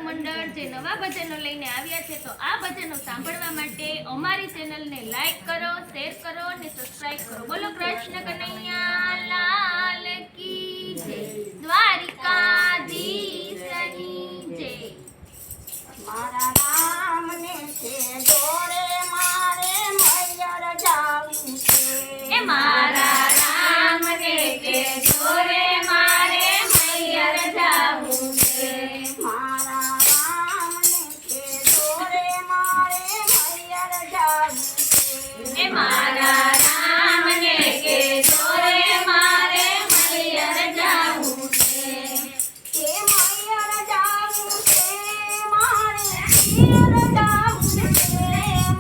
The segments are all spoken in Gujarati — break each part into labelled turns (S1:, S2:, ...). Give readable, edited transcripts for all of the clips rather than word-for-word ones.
S1: માનવ મંડળ જે નવા ભજનો લઈને આવ્યા છે, તો આ ભજનો સાંભળવા માટે અમારી ચેનલને લાઈક કરો, શેર કરો અને સબસ્ક્રાઇબ કરો. બોલો કૃષ્ણ કનૈયા લાલ કી જય, દ્વારિકાધીશની જય.
S2: મારા રામને છે જોડે મારે મૈયર જાવું છે.
S1: એ મારા રામને કે જોરે મારે મૈયર જાવું છે.
S2: મારા રામને છે જોડે મારે મૈયર જાવું છે.
S1: એ મારા રામને કે જોરે મારે મૈયર જાવું છે.
S2: એ મૈયર જાવું છે મારે મૈયર જાવું છે.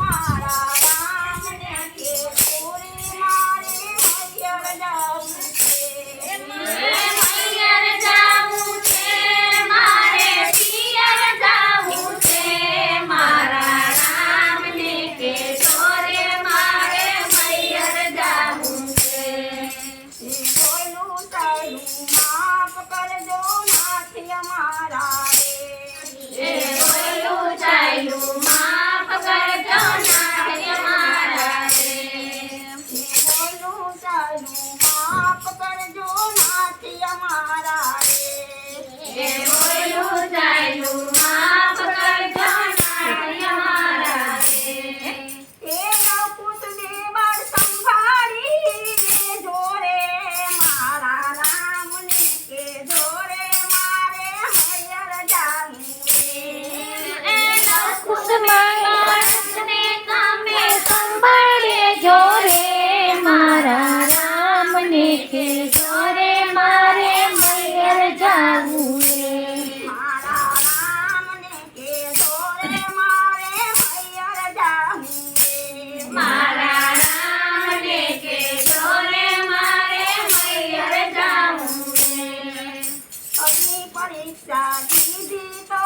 S2: મારા રામને કે જોડે મારે મૈયર જાવું છે.
S1: મૈયર જાવું છે મારે પિયર જાવું છે. મારા રામને કે જોરે મારે મૈયર જાવું છે.
S2: એ બોલું તારું માફ કરજો નાથી અમારા રે.
S1: એ બોલું ચાલ્યું માફ કરજો નાથ મારા રે.
S2: એ બોલું તારું માફ કરજો નાથી અમારા રે.
S1: એ બોલું ચાલ્યું માફ કરજો નાથ મારા રે.
S2: એ અંકુશ દેવળ સંભાળી જોરે મારા રામને કે જોરે મારે મૈયર જાવું છે.
S1: એ કુસુમાને કામે સંભાળે જોરે મારા રામને કે જોરે મારે મૈયર જાવું છે.
S2: મારા રામને કે જોરે મારે મૈયર જાવું છે.
S1: મારા રામને કે જોરે મારે મૈયર જાવું છે.
S2: અગ્નિ પરીક્ષા દીધી તો